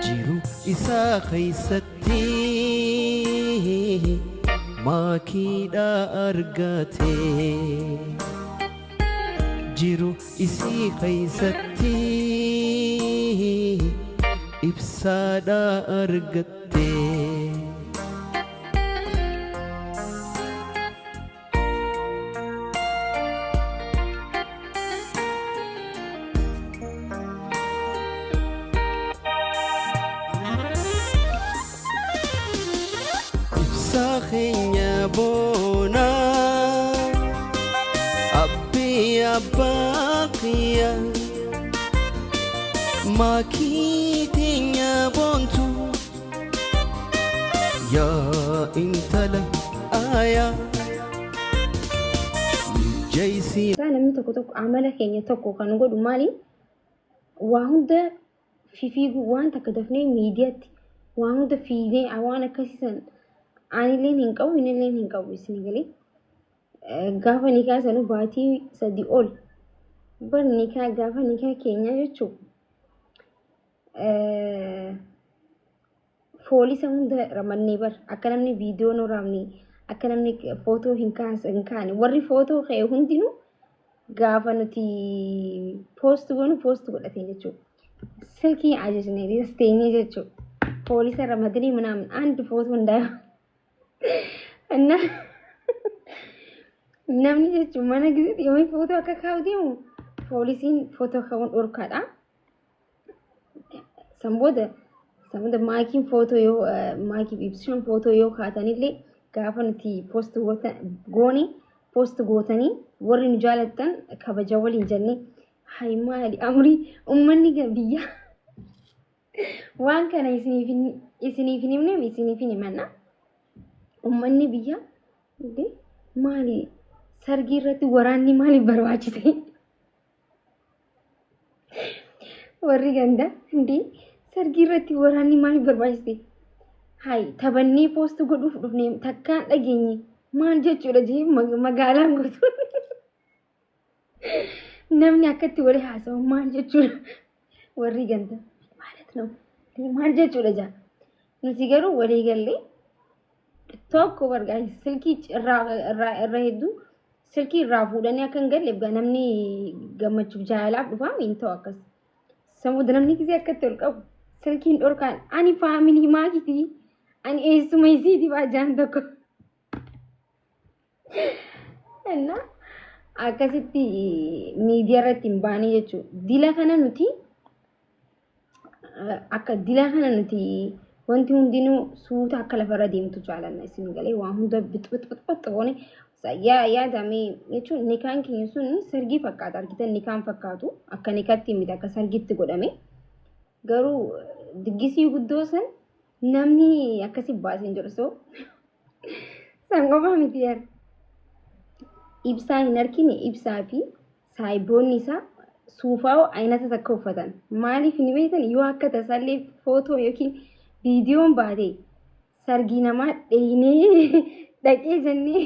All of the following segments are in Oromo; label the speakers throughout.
Speaker 1: jiru isaa keessatti maakiidha argate jiru isii keessatti ibsaadha argatte Sakhnya bona abbiya baqiya makitinya bontu ya intala aya jaysi
Speaker 2: namni tokko amala keenya tokko kan godhu maali waa hunda fiigu waan takka dafnee miidiyaatti waa hunda fiigee waan akkasiisan ani leen hin qabu inni leen hin qabu isin galee gaafa nikaa sanu baatii sadi ol bar nikaa gaafa nikaa keenya jechuun foolisa hunda ramannee bar akka namni viidiyoo nu raamne akka namni footoo hin kaane warri footoo ka'e hundinuu gaafa nuti poost godhate jechuudha silkii ajajnee disteenye jechuudha foolisa ramadanii manaamin andi footoo hundaa እና namni jechuun mana giziti yoo footoo akka kaa'u deemu poolisiin footoo kaa'uun dhorkaadha. Sanbooda maakiin footoo yoo maakiif ibsuun footoo yoo kaatanillee gaafa nuti poost gootanii warri nu jaalattan kabaja waliin jennee hay maali amrii ummanni biyya waan kana isiniif hin himanna. Ummanni biyya maali sargii irratti waraanni maali barbaachise warri ganda sargii irratti waraanni maali barbaachise hay taphannee poost godhuuf dhufne takkaan dhageenye maal jechuudha jee magaalaan guutuu namni akkatti walii haasawu maal jechuudha warri ganda maal jechuudha jaa nuti garuu walii gallee tokko bargaa silkii irraa hedduu silkii irraa fuudhanii akka hin galle namni gammachuuf jaalaaf dhufaa hin ta'u akkas samuuda namni gisee akkatti ol qabu silkiin dhorkaan ani faamilii maakiti ani eessuma isiiti baajaan tokko enna akkasitti miidiyaa irratti hin baanii jechuudha dila kana nuti wanti hundinuu suuta akka lafarra deemtu jaalanna isin galee waan hunda bixbixbixbixoone yaadame jechuun nikaan keenya sun sargii fakkaata argitan nikaan fakkaatu akka nikaatti miti akka sargitti godhame garuu diggisii guddoo san namni akkasi baaseen jedhu soo san qofaa miti yaar ibsaa hin argine ibsaa fi saayiboonni isaa suufaa aynata takka uffatan maaliif hin beektan yoo akka tasaallee footoo yookiin viidiyoon baatee sargii namaa dheeynee dhaqee jennee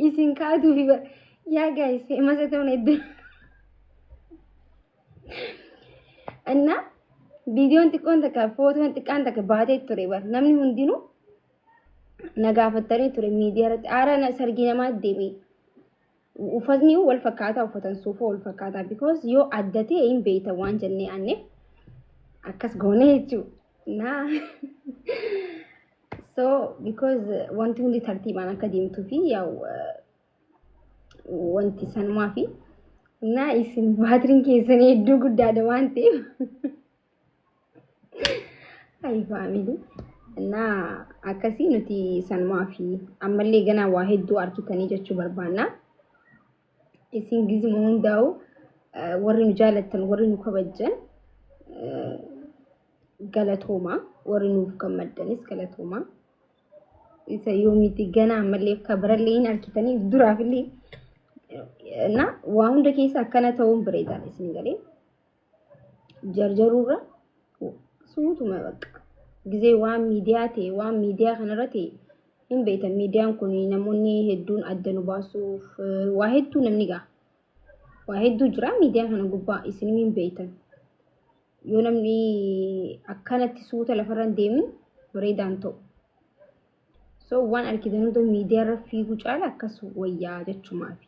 Speaker 2: isin kaatuuf yaa gaayis fe'amasa ta'uun hedduu anna viidiyoon xiqqoon takka footoon xiqqaan takka baatee ture bar namni hundinuu na gaafatanii ture miidiyaa irratti aara sargii namaa deeme uffatni wal fakkaataa uffatan suufa wal fakkaataa because yoo addatee hin beeyta waan jennee anneef akkas goone jechuudha. Nah, so because wanti hundi tartiibaan akka deemtuu fi wanti sanumaa fi isin baatiriin keessanii hedduu guddaadha waan ta'eef hayi faamilii akkasii nuti sanumaa fi ammallee ganaa waa hedduu argitanii jechuu barbaanna. Isin gizima hundaa'u warri nu jaalattan warri nu kabajjan galatooma warri nuuf gammaddanis galatooma isa yoomiti gana ammallee kabarallee hin argitanii duraafillee waa hunda keessa akkana ta'uun bareedaadha isin galee jarjaruurra suutuma bakka gizee waan miidiyaa ta'e waan miidiyaa kanarra ta'e hin beektan miidiyaan kun namoonni hedduun adda nu baasuuf waa hedduu namni gaa waa hedduu jira miidiyaa kana gubbaa isin hin beektan yoo namni akka akkanatti suuta lafarra hin deemin bareedaan ta'u. So waan argitan hunda miidiyaarra fiiguu caala akkas wayyaa jechumaafi.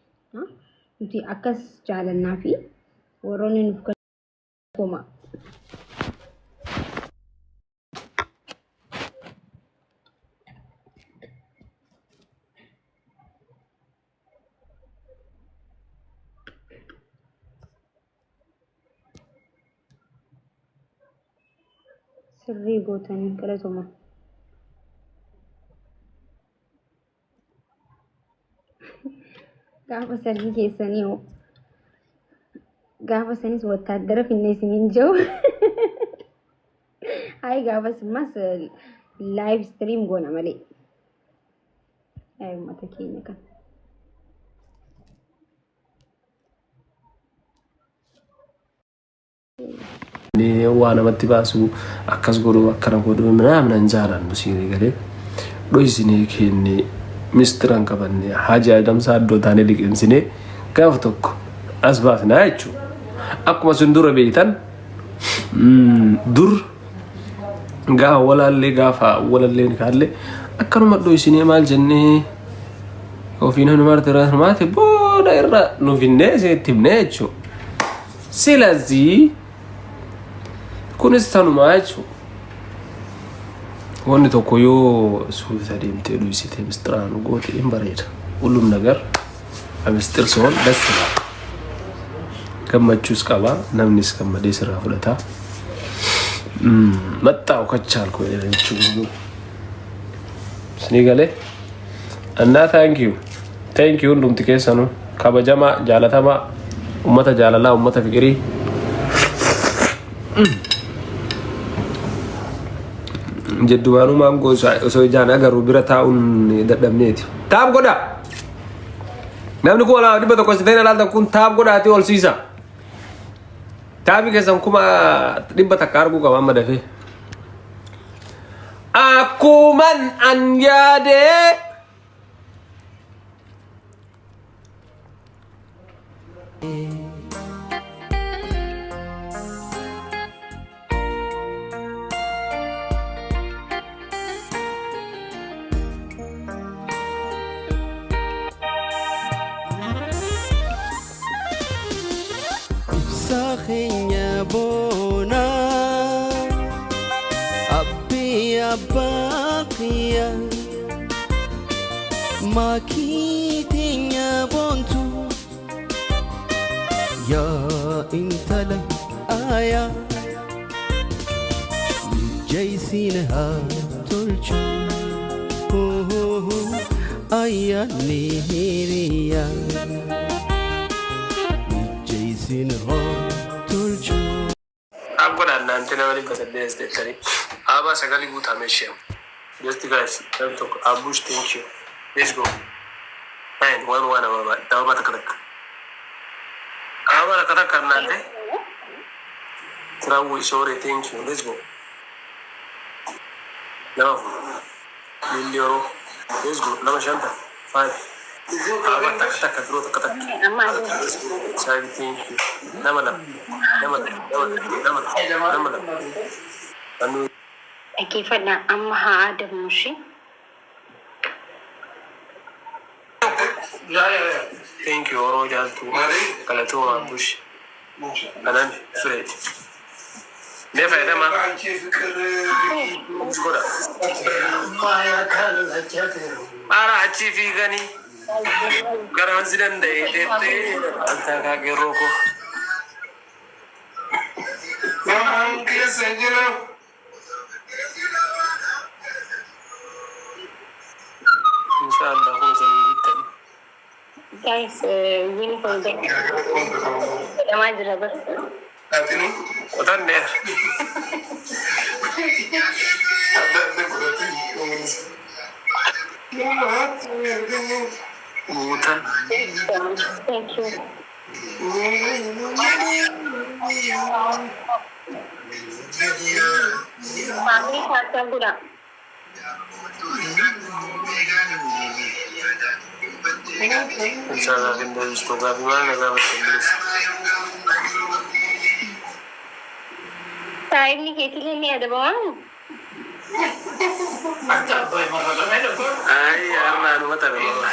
Speaker 2: Nuti akkas jaalannaa fi warroonni nuuf koma. Sirrii gootanii galatoma. Gaafa sargii keessanii hoo gaafa sanis wattaaddara finneesiniin jiru. Hayi gaafa simmas live stream goona malee. Uummata keenya kan.
Speaker 3: Waan namatti baasu akkas godhu akkana godhu namnan jaalannu sirii galee dho'isinee kenne mistiran qabanne haja adamsaa iddoo taanee liqimsinee gaafa tokko as baafnaa jechuudha. Akkuma sun dura beektan dur gaafa walalleen kaallee akkanuma dho'isinee maal jennee ofiin hundumarti booda irra nuuf hinnee itti himnee jechuudha. Silazii kunis tanumaa jechuudha. Wanni tokko yoo suuta deemtee dho'isitee mistiraan goote hin bareeda. Hullum nagar mistir soon dasila. Gammachuus qaba namnis gammadee sirraa fudhata. Maxxaa ukachaal koo jechuudha. Sinii galee annaa thank you hundumti keessanuu kabajamaa jaalatamaa ummata jaalalaa ummata fikirii. Jedduwaanuu maangoo osoo ijaan agarru bira taa'uun dadhabneeti. Taa'am godha! Namni kun walaa dhibba tokko siteen alaaltan kun taa'am godhaati ol siisa. Taa'amii keessan kuma dhibba takka arguu qaba amma dafee. Akkuman an yaadee
Speaker 1: Sakhnya bona Abbi abakia Makitinya bontu Ya intala aya Jaisinha tulchu Aya nihiriya
Speaker 3: I'm gonna nanti because there's the tari. Aba sagali buta meshem. Just guys, don't talk. Abush, thank you. Let's go. And one about Tawaba Katak. Aba Katak Nante. Trawu, sorry, thank you. Let's go. Now, Milio. Let's go. Namashanta. 5. Aba Katak, Katak. Sorry, thank you. Namala.
Speaker 4: كيف أنا أمها آدم مشي؟
Speaker 3: لا thank you ورجال تو كلاتو أبوش أنا فريد ده فايدة ما مشكورة أنا أشي في غني كرام زين ده أنت كاكيروكو Inshallah, who's in Italy?
Speaker 4: Guys, uniform day. Am I the rubber?
Speaker 3: What are there?
Speaker 4: Thank you. Family has good.
Speaker 3: Inshallah, in the Instagram, I have a
Speaker 4: Sahibi keetilee ni adabamaa.
Speaker 3: Ay, arnaan mata baba.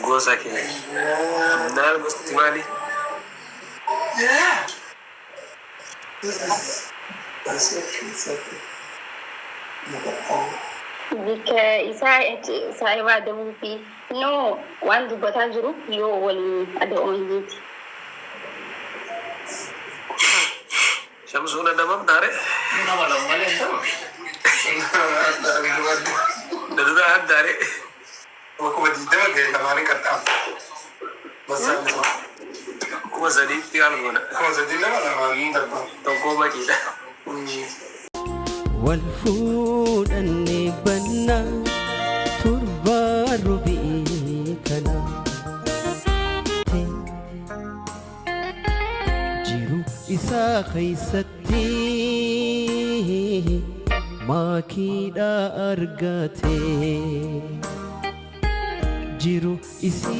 Speaker 3: Gosa ke. Dal gosti mali.
Speaker 4: Bika sahiba adabu fi no waan dubbataa jiru yoo waliin adabamaniti.
Speaker 3: Shamsuna damam tare.
Speaker 5: Nama lamale sama.
Speaker 3: Dadura ad tare.
Speaker 5: Aku berdua gaya kemarin kata. Masa
Speaker 3: Kuma sadi tigal gona.
Speaker 5: aku sedih nama lamarin dapat.
Speaker 3: Toko baki da.
Speaker 1: والفودني بنا تربى ربيكنا جيرو إسا خيستي ما كيدا أرغاتي جيرو إسي